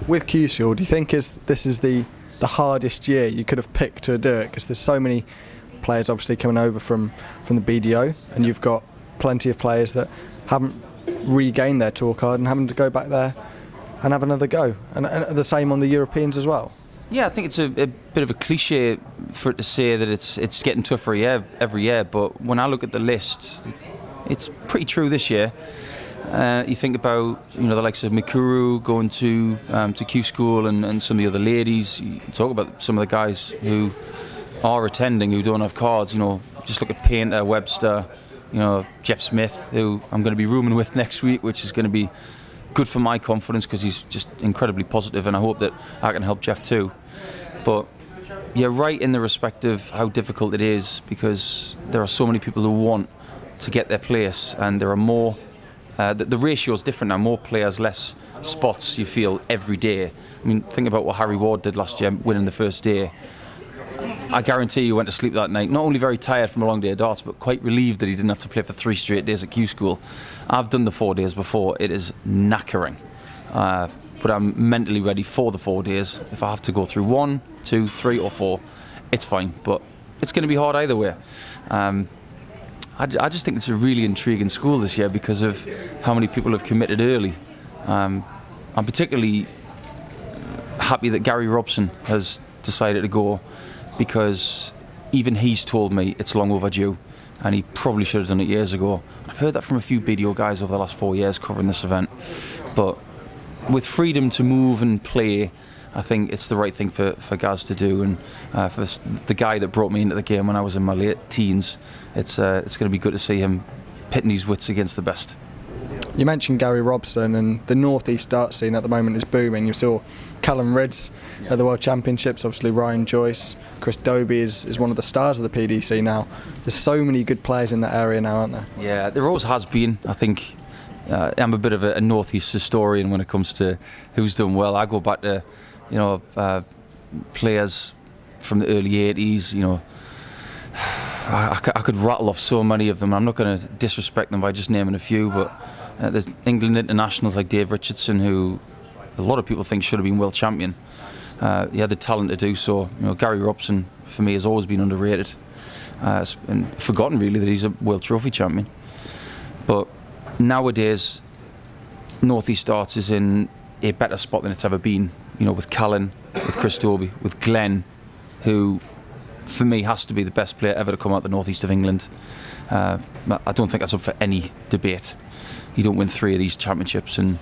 With Q School, do you think this is the hardest year you could have picked to do it? Because there's so many players obviously coming over from the BDO, and you've got plenty of players that haven't regained their tour card and having to go back there and have another go. And the same on the Europeans as well. Yeah, I think it's a bit of a cliche for it to say that it's getting tougher every year, but when I look at the list, it's pretty true this year. You think about the likes of Mikuru going to Q School and some of the other ladies. You talk about some of the guys who are attending who don't have cards. Just look at Painter, Webster, Jeff Smith, who I'm going to be rooming with next week, which is going to be good for my confidence because he's just incredibly positive, and I hope that I can help Jeff too. But you're right in the respect of how difficult it is, because there are so many people who want to get their place, and there are more. The ratio is different now. More players, less spots. You feel every day. I mean, think about what Harry Ward did last year, winning the first day. I guarantee you went to sleep that night not only very tired from a long day of darts, but quite relieved that he didn't have to play for 3 straight days at Q School. I've done the 4 days before. It is knackering. But I'm mentally ready for the 4 days. If I have to go through 1, 2, 3 or 4, it's fine. But it's going to be hard either way. I just think it's a really intriguing school this year because of how many people have committed early. I'm particularly happy that Gary Robson has decided to go, because even he's told me it's long overdue and he probably should have done it years ago. I've heard that from a few BDO guys over the last 4 years covering this event. But with freedom to move and play, I think it's the right thing for Gaz to do, and for the guy that brought me into the game when I was in my late teens, it's going to be good to see him pitting his wits against the best. You mentioned Gary Robson, and the North East dart scene at the moment is booming. You saw Callum Ridds at the World Championships, obviously Ryan Joyce, Chris Dobie is one of the stars of the PDC now. There's so many good players in that area now, aren't there? Yeah, there always has been. I think I'm a bit of a North East historian when it comes to who's done well. I go back to players from the early 80s. I could rattle off so many of them. I'm not going to disrespect them by just naming a few, but there's England internationals like Dave Richardson, who a lot of people think should have been world champion. He had the talent to do so. Gary Robson, for me, has always been underrated and forgotten really that he's a World Trophy champion. But nowadays, North East Darts is in a better spot than it's ever been. With Callan, with Chris Dobie, with Glenn, who for me has to be the best player ever to come out the northeast of England. I don't think that's up for any debate. You don't win 3 of these championships and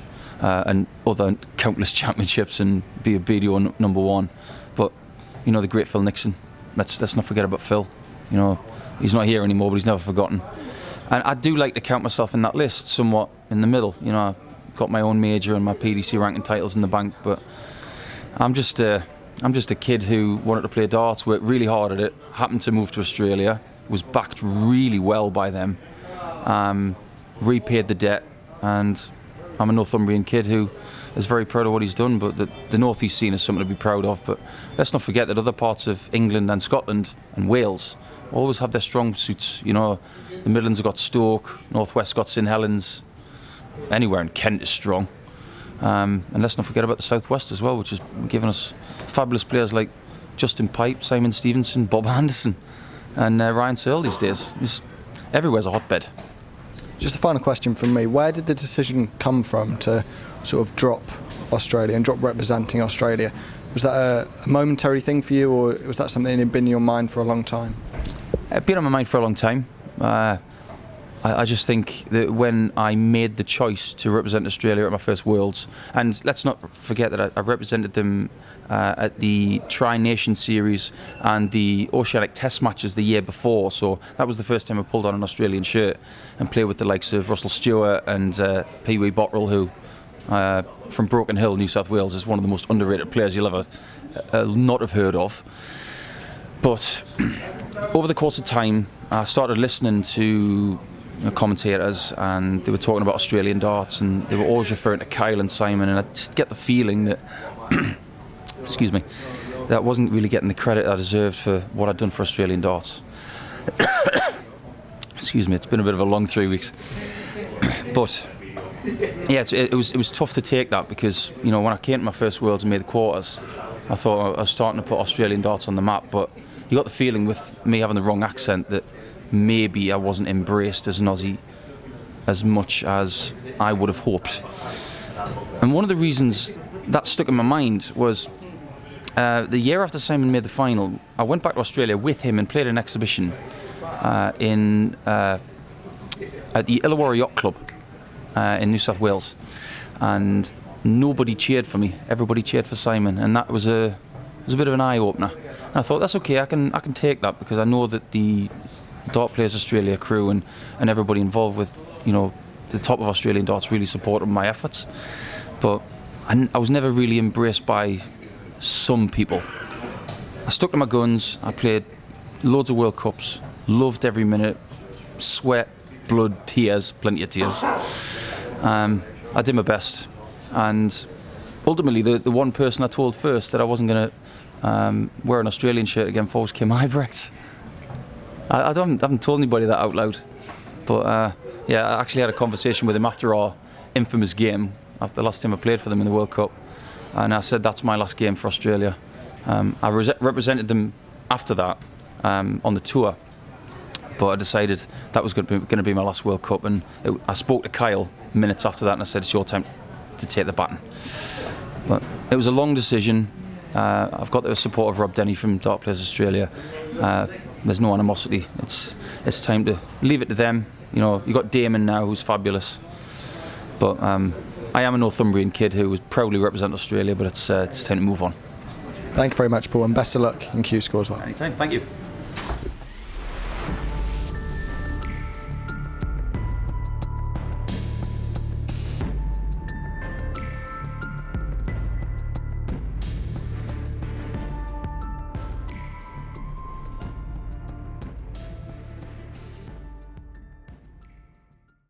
other countless championships and be a BDO number 1. But the great Phil Nicholson. Let's not forget about Phil. He's not here anymore, but he's never forgotten. And I do like to count myself in that list, somewhat in the middle. I've got my own major and my PDC ranking titles in the bank, but I'm just a kid who wanted to play darts, worked really hard at it, happened to move to Australia, was backed really well by them, repaid the debt, and I'm a Northumbrian kid who is very proud of what he's done. But the North East scene is something to be proud of. But let's not forget that other parts of England and Scotland and Wales always have their strong suits. The Midlands have got Stoke, North West got St Helens, anywhere in Kent is strong. And let's not forget about the South West as well, which has given us fabulous players like Justin Pipe, Simon Stevenson, Bob Anderson and Ryan Searle these days. Everywhere's a hotbed. Just a final question from me. Where did the decision come from to sort of drop Australia and drop representing Australia? Was that a momentary thing for you, or was that something that had been in your mind for a long time? It's been on my mind for a long time. I just think that when I made the choice to represent Australia at my first Worlds, and let's not forget that I represented them at the Tri-Nation Series and the Oceanic Test matches the year before, so that was the first time I pulled on an Australian shirt and played with the likes of Russell Stewart and Pee Wee Bottrell, who from Broken Hill, New South Wales, is one of the most underrated players you'll ever not have heard of. But over the course of time, I started listening to commentators, and they were talking about Australian darts, and they were always referring to Kyle and Simon, and I just get the feeling that excuse me, that wasn't really getting the credit I deserved for what I'd done for Australian darts. Excuse me, it's been a bit of a long 3 weeks. But yeah, it was tough to take that because, you know, when I came to my first Worlds and made the quarters, I thought I was starting to put Australian darts on the map, but you got the feeling with me having the wrong accent that maybe I wasn't embraced as an Aussie as much as I would have hoped. And one of the reasons that stuck in my mind was the year after Simon made the final, I went back to Australia with him and played an exhibition at the Illawarra Yacht Club in New South Wales, and nobody cheered for me. Everybody cheered for Simon, and that was a bit of an eye opener. And I thought, that's okay. I can take that because I know that the Dart Players Australia crew and everybody involved with, you know, the top of Australian darts really supported my efforts. But I was never really embraced by some people. I stuck to my guns. I played loads of World Cups, loved every minute, sweat, blood, tears, plenty of tears. I did my best, and ultimately the one person I told first that I wasn't going to wear an Australian shirt again for was Kim Ibrecht. I haven't told anybody that out loud, but yeah, I actually had a conversation with him after our infamous game, after the last time I played for them in the World Cup, and I said that's my last game for Australia. I represented them after that on the tour, but I decided that was going to be my last World Cup, and I spoke to Kyle minutes after that and I said, it's your time to take the baton. But it was a long decision. I've got the support of Rob Denny from Dart Players Australia. There's no animosity. It's time to leave it to them. You know, you've got Damon now, who's fabulous, but I am a Northumbrian kid who would proudly represent Australia, but it's time to move on. Thank you very much, Paul, and best of luck in Q School as well. Anytime, thank you.